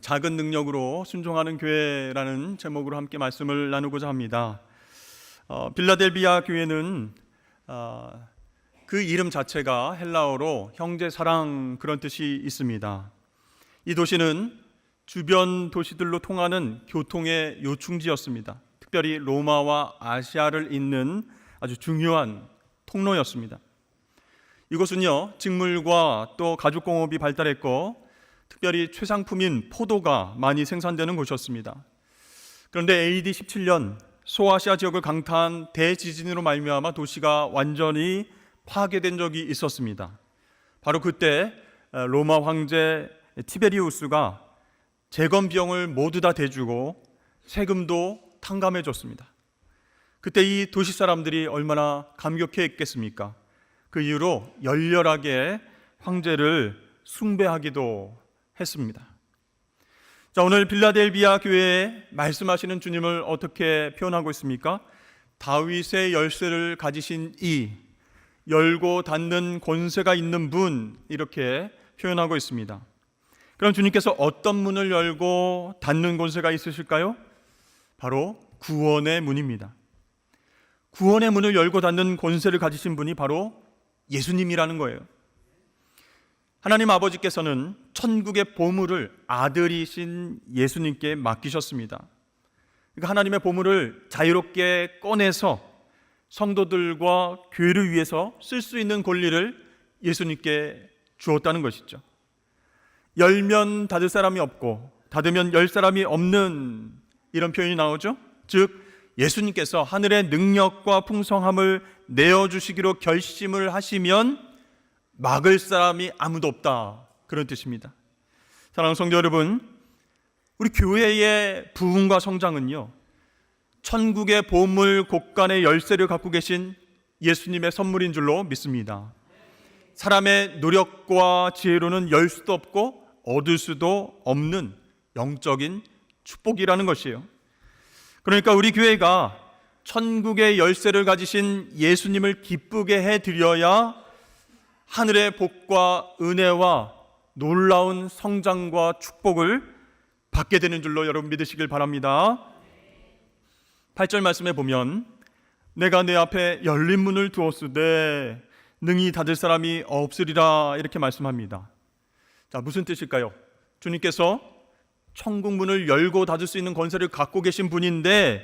작은 능력으로 순종하는 교회라는 제목으로 함께 말씀을 나누고자 합니다. 빌라델비아 교회는 그 이름 자체가 헬라어로 형제 사랑 그런 뜻이 있습니다. 이 도시는 주변 도시들로 통하는 교통의 요충지였습니다. 특별히 로마와 아시아를 잇는 아주 중요한 통로였습니다. 이곳은요, 직물과 또 가죽공업이 발달했고 특별히 최상품인 포도가 많이 생산되는 곳이었습니다. 그런데 AD 17년 소아시아 지역을 강타한 대지진으로 말미암아 도시가 완전히 파괴된 적이 있었습니다. 바로 그때 로마 황제 티베리우스가 재건 비용을 모두 다 대주고 세금도 탕감해 줬습니다. 그때 이 도시 사람들이 얼마나 감격했겠습니까? 그 이후로 열렬하게 황제를 숭배하기도 했습니다. 자, 오늘 빌라델비아 교회에 말씀하시는 주님을 어떻게 표현하고 있습니까? 다윗의 열쇠를 가지신 이, 열고 닫는 권세가 있는 분, 이렇게 표현하고 있습니다. 그럼 주님께서 어떤 문을 열고 닫는 권세가 있으실까요? 바로 구원의 문입니다. 구원의 문을 열고 닫는 권세를 가지신 분이 바로 예수님이라는 거예요. 하나님 아버지께서는 천국의 보물을 아들이신 예수님께 맡기셨습니다. 그러니까 하나님의 보물을 자유롭게 꺼내서 성도들과 교회를 위해서 쓸 수 있는 권리를 예수님께 주었다는 것이죠. 열면 닫을 사람이 없고 닫으면 열 사람이 없는 이런 표현이 나오죠. 즉 예수님께서 하늘의 능력과 풍성함을 내어주시기로 결심을 하시면 막을 사람이 아무도 없다, 그런 뜻입니다. 사랑하는 성도 여러분, 우리 교회의 부흥과 성장은요, 천국의 보물 곳간의 열쇠를 갖고 계신 예수님의 선물인 줄로 믿습니다. 사람의 노력과 지혜로는 열 수도 없고 얻을 수도 없는 영적인 축복이라는 것이에요. 그러니까 우리 교회가 천국의 열쇠를 가지신 예수님을 기쁘게 해드려야 하늘의 복과 은혜와 놀라운 성장과 축복을 받게 되는 줄로 여러분 믿으시길 바랍니다. 8절 말씀에 보면 내가 내 앞에 열린 문을 두었으되 능히 닫을 사람이 없으리라, 이렇게 말씀합니다. 자, 무슨 뜻일까요? 주님께서 천국 문을 열고 닫을 수 있는 권세를 갖고 계신 분인데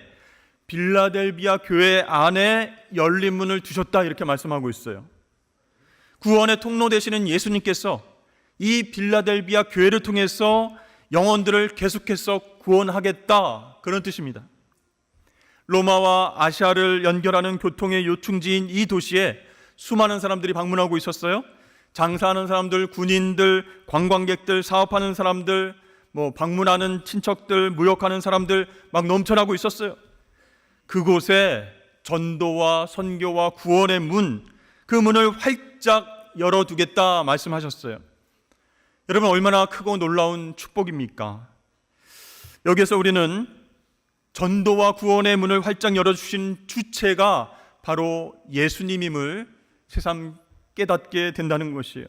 빌라델비아 교회 안에 열린 문을 두셨다, 이렇게 말씀하고 있어요. 구원의 통로 되시는 예수님께서 이 빌라델비아 교회를 통해서 영혼들을 계속해서 구원하겠다, 그런 뜻입니다. 로마와 아시아를 연결하는 교통의 요충지인 이 도시에 수많은 사람들이 방문하고 있었어요. 장사하는 사람들, 군인들, 관광객들, 사업하는 사람들, 방문하는 친척들, 무역하는 사람들 막 넘쳐나고 있었어요. 그곳에 전도와 선교와 구원의 문, 그 문을 활짝 열어두겠다 말씀하셨어요. 여러분, 얼마나 크고 놀라운 축복입니까? 여기서 우리는 전도와 구원의 문을 활짝 열어주신 주체가 바로 예수님임을 새삼 깨닫게 된다는 것이에요.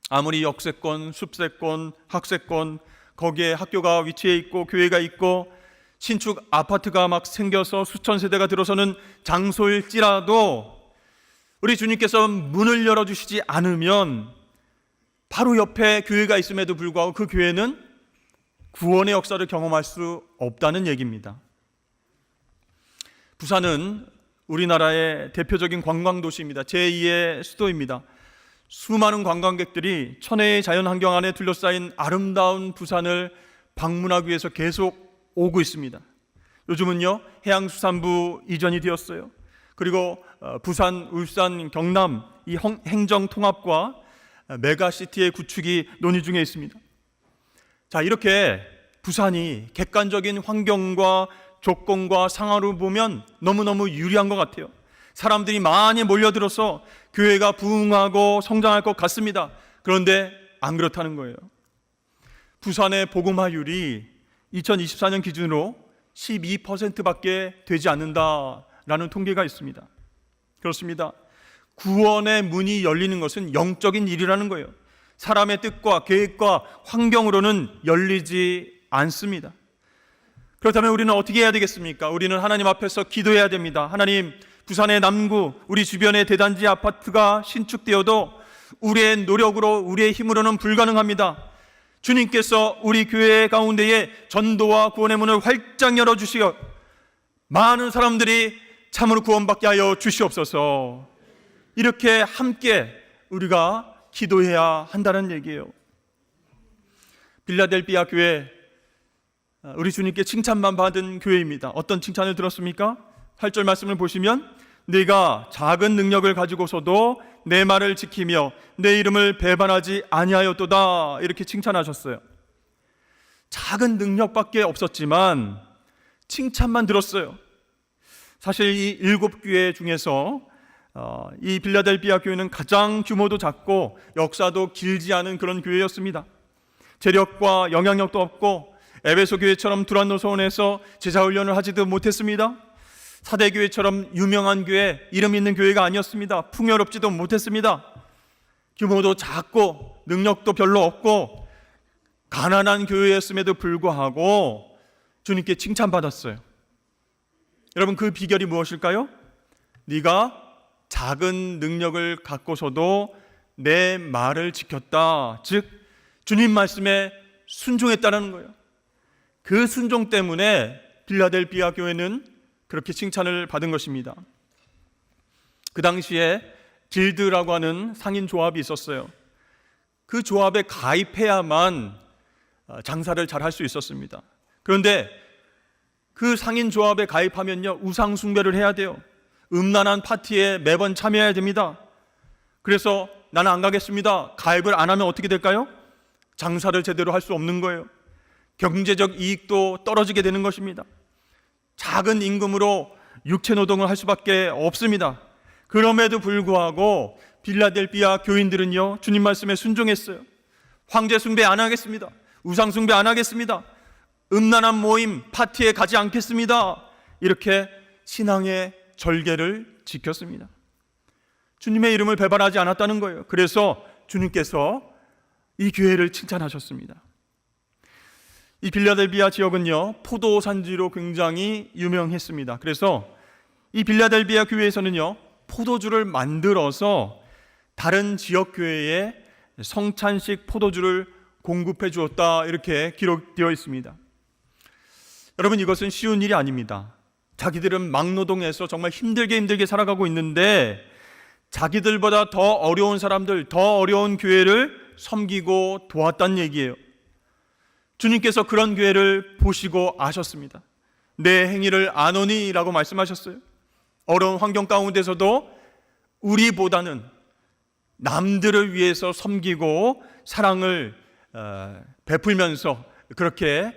아무리 역세권, 숲세권, 학세권, 거기에 학교가 위치해 있고 교회가 있고 신축 아파트가 막 생겨서 수천 세대가 들어서는 장소일지라도 우리 주님께서 문을 열어주시지 않으면 바로 옆에 교회가 있음에도 불구하고 그 교회는 구원의 역사를 경험할 수 없다는 얘기입니다. 부산은 우리나라의 대표적인 관광도시입니다. 제2의 수도입니다. 수많은 관광객들이 천혜의 자연환경 안에 둘러싸인 아름다운 부산을 방문하기 위해서 계속 오고 있습니다. 요즘은요, 해양수산부 이전이 되었어요. 그리고 부산, 울산, 경남 이 행정통합과 메가시티의 구축이 논의 중에 있습니다. 자, 이렇게 부산이 객관적인 환경과 조건과 상황으로 보면 너무너무 유리한 것 같아요. 사람들이 많이 몰려들어서 교회가 부흥하고 성장할 것 같습니다. 그런데 안 그렇다는 거예요. 부산의 복음화율이 2024년 기준으로 12%밖에 되지 않는다라는 통계가 있습니다. 그렇습니다. 구원의 문이 열리는 것은 영적인 일이라는 거예요. 사람의 뜻과 계획과 환경으로는 열리지 않습니다. 그렇다면 우리는 어떻게 해야 되겠습니까? 우리는 하나님 앞에서 기도해야 됩니다. 하나님, 부산의 남구, 우리 주변의 대단지 아파트가 신축되어도 우리의 노력으로, 우리의 힘으로는 불가능합니다. 주님께서 우리 교회 가운데에 전도와 구원의 문을 활짝 열어주시어 많은 사람들이 참으로 구원받게 하여 주시옵소서. 이렇게 함께 우리가 기도해야 한다는 얘기예요. 빌라델비아 교회, 우리 주님께 칭찬만 받은 교회입니다. 어떤 칭찬을 들었습니까? 8절 말씀을 보시면 네가 작은 능력을 가지고서도 내 말을 지키며 내 이름을 배반하지 아니하였도다, 이렇게 칭찬하셨어요. 작은 능력밖에 없었지만 칭찬만 들었어요. 사실 이 7교회 중에서 이 빌라델비아 교회는 가장 규모도 작고 역사도 길지 않은 그런 교회였습니다. 재력과 영향력도 없고 에베소 교회처럼 두란노 소원에서 제자훈련을 하지도 못했습니다. 사대교회처럼 유명한 교회, 이름 있는 교회가 아니었습니다. 풍요롭지도 못했습니다. 규모도 작고 능력도 별로 없고 가난한 교회였음에도 불구하고 주님께 칭찬받았어요. 여러분, 그 비결이 무엇일까요? 네가 작은 능력을 갖고서도 내 말을 지켰다. 즉 주님 말씀에 순종했다는 거예요. 그 순종 때문에 빌라델비아 교회는 그렇게 칭찬을 받은 것입니다. 그 당시에 길드라고 하는 상인 조합이 있었어요. 그 조합에 가입해야만 장사를 잘 할 수 있었습니다. 그런데 그 상인 조합에 가입하면요, 우상 숭배를 해야 돼요. 음란한 파티에 매번 참여해야 됩니다. 그래서 나는 안 가겠습니다. 가입을 안 하면 어떻게 될까요? 장사를 제대로 할 수 없는 거예요. 경제적 이익도 떨어지게 되는 것입니다. 작은 임금으로 육체 노동을 할 수밖에 없습니다. 그럼에도 불구하고 빌라델비아 교인들은요, 주님 말씀에 순종했어요. 황제 숭배 안 하겠습니다. 우상 숭배 안 하겠습니다. 음란한 모임, 파티에 가지 않겠습니다. 이렇게 신앙의 절개를 지켰습니다. 주님의 이름을 배반하지 않았다는 거예요. 그래서 주님께서 이 교회를 칭찬하셨습니다. 이 빌라델비아 지역은요, 포도 산지로 굉장히 유명했습니다. 그래서 이 빌라델비아 교회에서는요, 포도주를 만들어서 다른 지역 교회에 성찬식 포도주를 공급해 주었다, 이렇게 기록되어 있습니다. 여러분, 이것은 쉬운 일이 아닙니다. 자기들은 막노동해서 정말 힘들게 살아가고 있는데 자기들보다 더 어려운 사람들, 더 어려운 교회를 섬기고 도왔다는 얘기예요. 주님께서 그런 교회를 보시고 아셨습니다. 내 행위를 아노니라고 말씀하셨어요. 어려운 환경 가운데서도 우리보다는 남들을 위해서 섬기고 사랑을 베풀면서 그렇게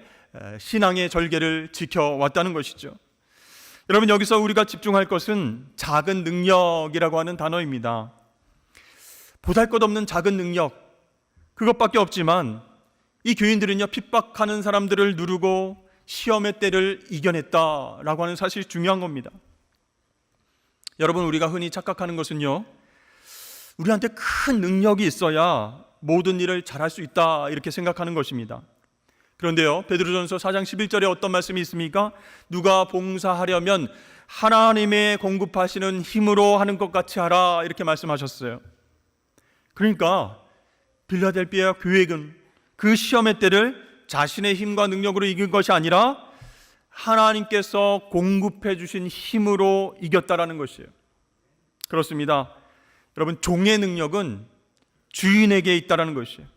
신앙의 절개를 지켜왔다는 것이죠. 여러분, 여기서 우리가 집중할 것은 작은 능력이라고 하는 단어입니다. 보잘것없는 작은 능력, 그것밖에 없지만 이 교인들은요, 핍박하는 사람들을 누르고 시험의 때를 이겨냈다라고 하는 사실이 중요한 겁니다. 여러분, 우리가 흔히 착각하는 것은요, 우리한테 큰 능력이 있어야 모든 일을 잘할 수 있다, 이렇게 생각하는 것입니다. 그런데요, 베드로전서 4장 11절에 어떤 말씀이 있습니까? 누가 봉사하려면 하나님의 공급하시는 힘으로 하는 것 같이 하라, 이렇게 말씀하셨어요. 그러니까 빌라델비아 교회는 그 시험의 때를 자신의 힘과 능력으로 이긴 것이 아니라 하나님께서 공급해 주신 힘으로 이겼다라는 것이에요. 그렇습니다. 여러분, 종의 능력은 주인에게 있다라는 것이에요.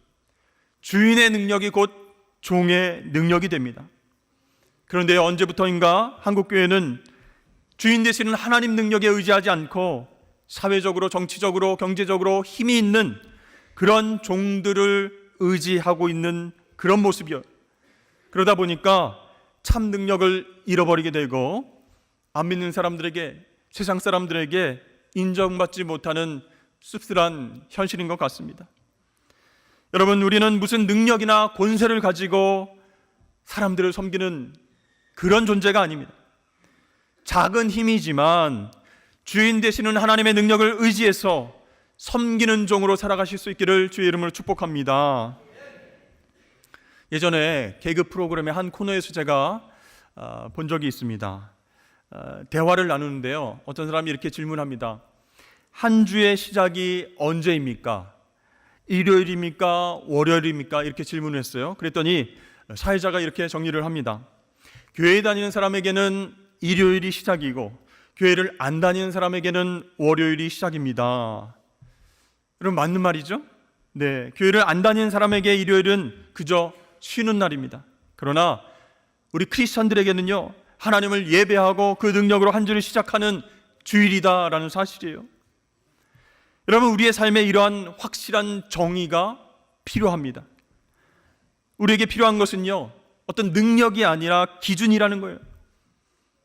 주인의 능력이 곧 종의 능력이 됩니다. 그런데 언제부터인가 한국교회는 주인 되시는 하나님 능력에 의지하지 않고 사회적으로, 정치적으로, 경제적으로 힘이 있는 그런 종들을 의지하고 있는 그런 모습이요. 그러다 보니까 참 능력을 잃어버리게 되고 안 믿는 사람들에게, 세상 사람들에게 인정받지 못하는 씁쓸한 현실인 것 같습니다. 여러분, 우리는 무슨 능력이나 권세를 가지고 사람들을 섬기는 그런 존재가 아닙니다. 작은 힘이지만 주인 되시는 하나님의 능력을 의지해서 섬기는 종으로 살아가실 수 있기를 주의 이름으로 축복합니다. 예전에 개그 프로그램의 한 코너에서 제가 본 적이 있습니다. 대화를 나누는데요, 어떤 사람이 이렇게 질문합니다. 한 주의 시작이 언제입니까? 일요일입니까? 월요일입니까? 이렇게 질문을 했어요. 그랬더니 사회자가 이렇게 정리를 합니다. 교회 다니는 사람에게는 일요일이 시작이고 교회를 안 다니는 사람에게는 월요일이 시작입니다. 여러분, 맞는 말이죠? 네, 교회를 안 다니는 사람에게 일요일은 그저 쉬는 날입니다. 그러나 우리 크리스천들에게는요, 하나님을 예배하고 그 능력으로 한 주를 시작하는 주일이다라는 사실이에요. 여러분, 우리의 삶에 이러한 확실한 정의가 필요합니다. 우리에게 필요한 것은요, 어떤 능력이 아니라 기준이라는 거예요.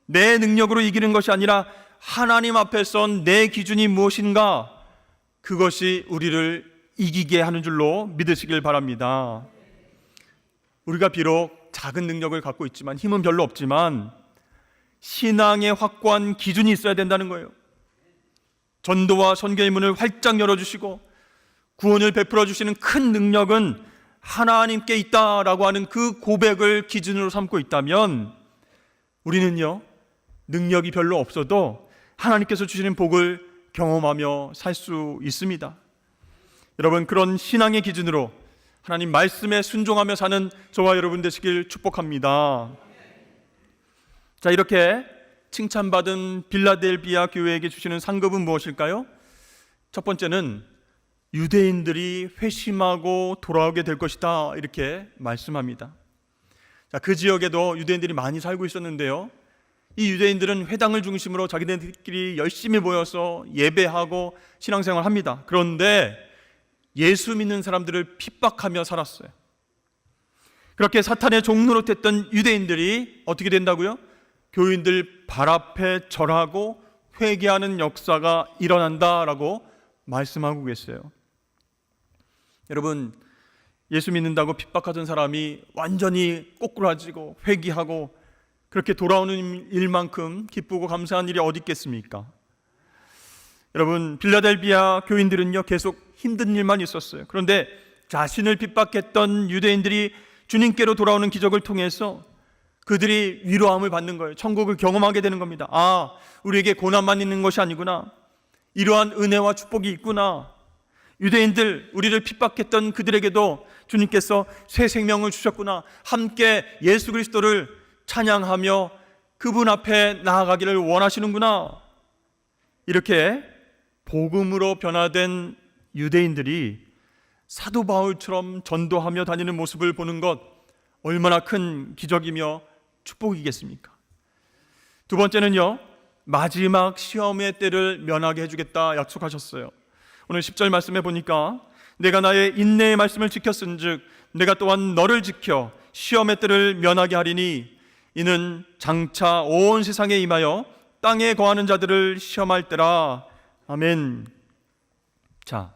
내 능력으로 이기는 것이 아니라 하나님 앞에서 내 기준이 무엇인가, 그것이 우리를 이기게 하는 줄로 믿으시길 바랍니다. 우리가 비록 작은 능력을 갖고 있지만, 힘은 별로 없지만 신앙의 확고한 기준이 있어야 된다는 거예요. 전도와 선교의 문을 활짝 열어주시고 구원을 베풀어 주시는 큰 능력은 하나님께 있다라고 하는 그 고백을 기준으로 삼고 있다면, 우리는요, 능력이 별로 없어도 하나님께서 주시는 복을 경험하며 살 수 있습니다. 여러분, 그런 신앙의 기준으로 하나님 말씀에 순종하며 사는 저와 여러분 되시길 축복합니다. 자, 이렇게 칭찬받은 빌라델비아 교회에게 주시는 상급은 무엇일까요? 첫 번째는 유대인들이 회심하고 돌아오게 될 것이다, 이렇게 말씀합니다. 자, 그 지역에도 유대인들이 많이 살고 있었는데요, 이 유대인들은 회당을 중심으로 자기네들끼리 열심히 모여서 예배하고 신앙생활을 합니다. 그런데 예수 믿는 사람들을 핍박하며 살았어요. 그렇게 사탄의 종로로 됐던 유대인들이 어떻게 된다고요? 교인들 발 앞에 절하고 회개하는 역사가 일어난다라고 말씀하고 계세요. 여러분, 예수 믿는다고 핍박하던 사람이 완전히 꼬꾸라지고 회개하고 그렇게 돌아오는 일만큼 기쁘고 감사한 일이 어디 있겠습니까? 여러분, 빌라델비아 교인들은요, 계속 힘든 일만 있었어요. 그런데 자신을 핍박했던 유대인들이 주님께로 돌아오는 기적을 통해서 그들이 위로함을 받는 거예요. 천국을 경험하게 되는 겁니다. 아, 우리에게 고난만 있는 것이 아니구나, 이러한 은혜와 축복이 있구나. 유대인들, 우리를 핍박했던 그들에게도 주님께서 새 생명을 주셨구나. 함께 예수 그리스도를 찬양하며 그분 앞에 나아가기를 원하시는구나. 이렇게 복음으로 변화된 유대인들이 사도 바울처럼 전도하며 다니는 모습을 보는 것, 얼마나 큰 기적이며 축복이겠습니까? 두 번째는요, 마지막 시험의 때를 면하게 해주겠다 약속하셨어요. 오늘 10절 말씀에 보니까 내가 나의 인내의 말씀을 지켰은즉 내가 또한 너를 지켜 시험의 때를 면하게 하리니 이는 장차 온 세상에 임하여 땅에 거하는 자들을 시험할 때라. 아멘. 자,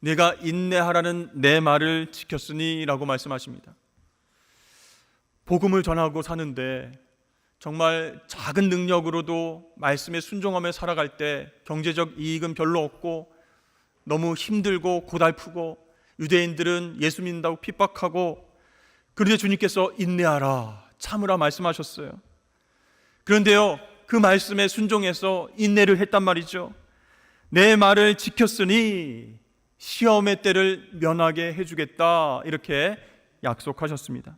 내가 인내하라는 내 말을 지켰으니 라고 말씀하십니다. 복음을 전하고 사는데 정말 작은 능력으로도 말씀에 순종하며 살아갈 때 경제적 이익은 별로 없고 너무 힘들고 고달프고 유대인들은 예수 믿는다고 핍박하고, 그런데 주님께서 인내하라, 참으라 말씀하셨어요. 그런데요, 그 말씀에 순종해서 인내를 했단 말이죠. 내 말을 지켰으니 시험의 때를 면하게 해주겠다, 이렇게 약속하셨습니다.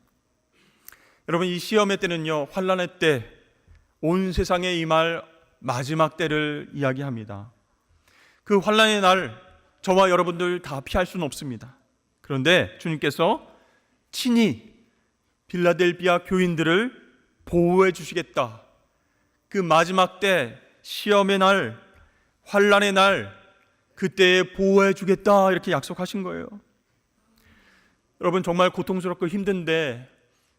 여러분, 이 시험의 때는요, 환난의 때, 온 세상에 임할 마지막 때를 이야기합니다. 그 환난의 날 저와 여러분들 다 피할 수는 없습니다. 그런데 주님께서 친히 빌라델비아 교인들을 보호해 주시겠다. 그 마지막 때, 시험의 날, 환난의 날, 그때에 보호해 주겠다, 이렇게 약속하신 거예요. 여러분, 정말 고통스럽고 힘든데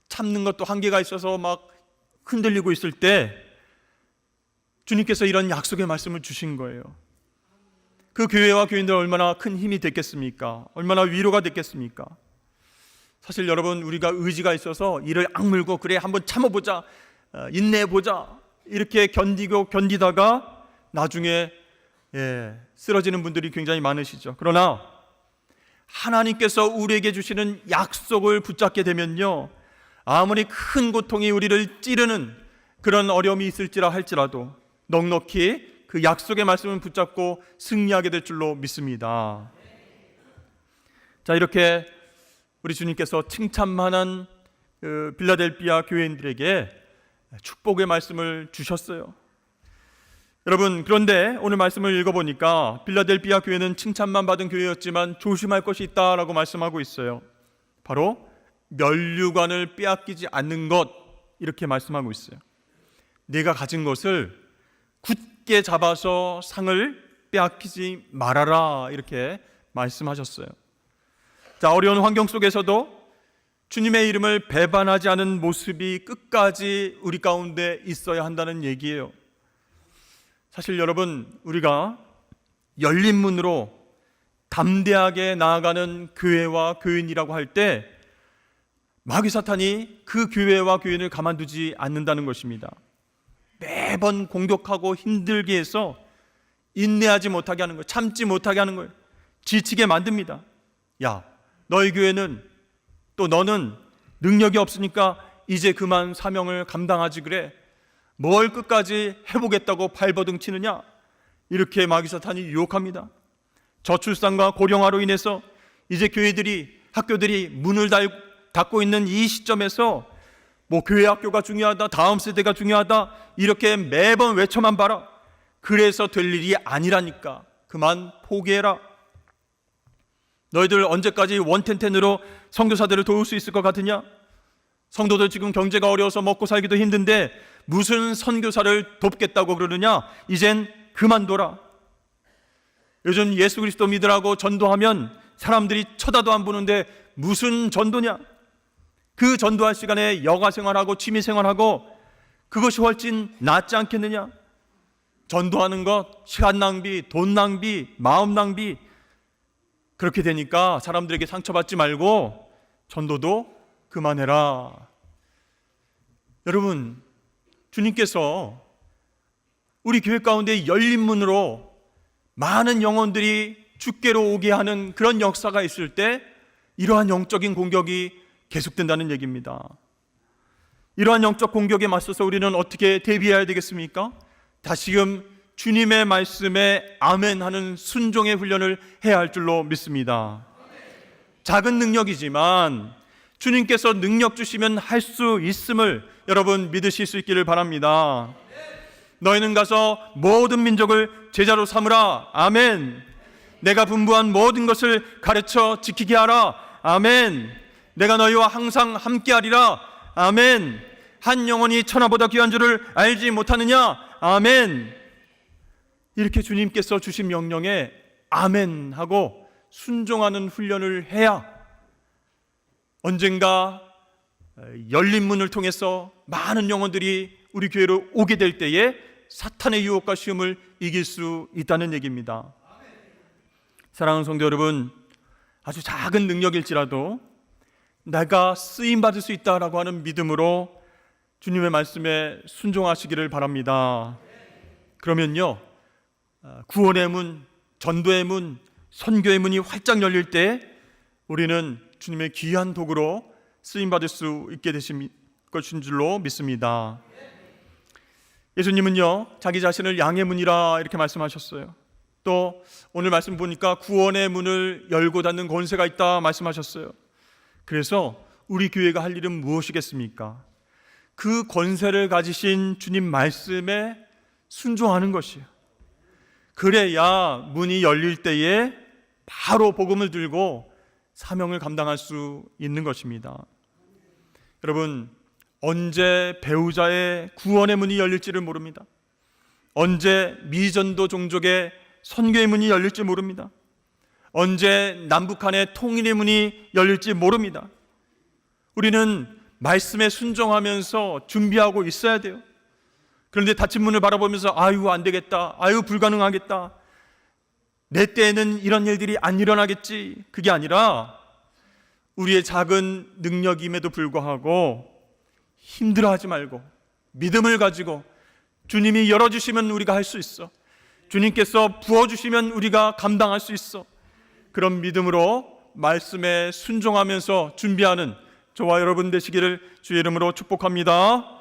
참는 것도 한계가 있어서 막 흔들리고 있을 때 주님께서 이런 약속의 말씀을 주신 거예요. 그 교회와 교인들 얼마나 큰 힘이 됐겠습니까? 얼마나 위로가 됐겠습니까? 사실 여러분, 우리가 의지가 있어서 이를 악물고 그래 한번 참아보자, 인내해보자, 이렇게 견디다가 나중에 쓰러지는 분들이 굉장히 많으시죠. 그러나 하나님께서 우리에게 주시는 약속을 붙잡게 되면요, 아무리 큰 고통이 우리를 찌르는 그런 어려움이 있을지라 할지라도 넉넉히 그 약속의 말씀을 붙잡고 승리하게 될 줄로 믿습니다. 자, 이렇게 우리 주님께서 칭찬만한 빌라델비아 교회인들에게 축복의 말씀을 주셨어요. 여러분, 그런데 오늘 말씀을 읽어보니까 빌라델비아 교회는 칭찬만 받은 교회였지만 조심할 것이 있다라고 말씀하고 있어요. 바로 면류관을 빼앗기지 않는 것, 이렇게 말씀하고 있어요. 내가 가진 것을 굳게 잡아서 상을 빼앗기지 말아라, 이렇게 말씀하셨어요. 자, 어려운 환경 속에서도 주님의 이름을 배반하지 않은 모습이 끝까지 우리 가운데 있어야 한다는 얘기예요. 사실 여러분, 우리가 열린 문으로 담대하게 나아가는 교회와 교인이라고 할 때 마귀 사탄이 그 교회와 교인을 가만두지 않는다는 것입니다. 매번 공격하고 힘들게 해서 인내하지 못하게 하는 거예요. 참지 못하게 하는 거예요. 지치게 만듭니다. 야, 너희 교회는, 또 너는 능력이 없으니까 이제 그만 사명을 감당하지 그래. 뭘 끝까지 해보겠다고 발버둥 치느냐? 이렇게 마귀 사탄이 유혹합니다. 저출산과 고령화로 인해서 이제 교회들이, 학교들이 문을 닫고 있는 이 시점에서 뭐 교회 학교가 중요하다, 다음 세대가 중요하다, 이렇게 매번 외쳐만 봐라. 그래서 될 일이 아니라니까 그만 포기해라. 너희들 언제까지 원텐텐으로 선교사들을 도울 수 있을 것 같으냐? 성도들 지금 경제가 어려워서 먹고 살기도 힘든데 무슨 선교사를 돕겠다고 그러느냐? 이젠 그만둬라. 요즘 예수 그리스도 믿으라고 전도하면 사람들이 쳐다도 안 보는데 무슨 전도냐? 그 전도할 시간에 여가 생활하고 취미 생활하고 그것이 훨씬 낫지 않겠느냐? 전도하는 것 시간 낭비, 돈 낭비, 마음 낭비. 그렇게 되니까 사람들에게 상처받지 말고 전도도 그만해라. 여러분, 주님께서 우리 교회 가운데 열린 문으로 많은 영혼들이 주께로 오게 하는 그런 역사가 있을 때 이러한 영적인 공격이 계속된다는 얘기입니다. 이러한 영적 공격에 맞서서 우리는 어떻게 대비해야 되겠습니까? 다시금 주님의 말씀에 아멘하는 순종의 훈련을 해야 할 줄로 믿습니다. 작은 능력이지만 주님께서 능력 주시면 할 수 있음을 여러분 믿으실 수 있기를 바랍니다. 너희는 가서 모든 민족을 제자로 삼으라. 아멘. 내가 분부한 모든 것을 가르쳐 지키게 하라. 아멘. 내가 너희와 항상 함께하리라. 아멘. 한 영혼이 천하보다 귀한 줄을 알지 못하느냐? 아멘. 이렇게 주님께서 주신 명령에 아멘 하고 순종하는 훈련을 해야 언젠가 열린 문을 통해서 많은 영혼들이 우리 교회로 오게 될 때에 사탄의 유혹과 시험을 이길 수 있다는 얘기입니다. 사랑하는 성도 여러분, 아주 작은 능력일지라도 내가 쓰임받을 수 있다라고 하는 믿음으로 주님의 말씀에 순종하시기를 바랍니다. 그러면요, 구원의 문, 전도의 문, 선교의 문이 활짝 열릴 때 우리는 주님의 귀한 도구로 쓰임받을 수 있게 되신 것인 줄로 믿습니다. 예수님은요, 자기 자신을 양의 문이라 이렇게 말씀하셨어요. 또 오늘 말씀 보니까 구원의 문을 열고 닫는 권세가 있다 말씀하셨어요. 그래서 우리 교회가 할 일은 무엇이겠습니까? 그 권세를 가지신 주님 말씀에 순종하는 것이에요. 그래야 문이 열릴 때에 바로 복음을 들고 사명을 감당할 수 있는 것입니다. 여러분, 언제 배우자의 구원의 문이 열릴지를 모릅니다. 언제 미전도 종족의 선교의 문이 열릴지 모릅니다. 언제 남북한의 통일의 문이 열릴지 모릅니다. 우리는 말씀에 순종하면서 준비하고 있어야 돼요. 그런데 닫힌 문을 바라보면서 아유 안 되겠다, 아유 불가능하겠다, 내 때에는 이런 일들이 안 일어나겠지, 그게 아니라 우리의 작은 능력임에도 불구하고 힘들어하지 말고 믿음을 가지고 주님이 열어주시면 우리가 할 수 있어, 주님께서 부어주시면 우리가 감당할 수 있어. 그런 믿음으로 말씀에 순종하면서 준비하는 저와 여러분 되시기를 주의 이름으로 축복합니다.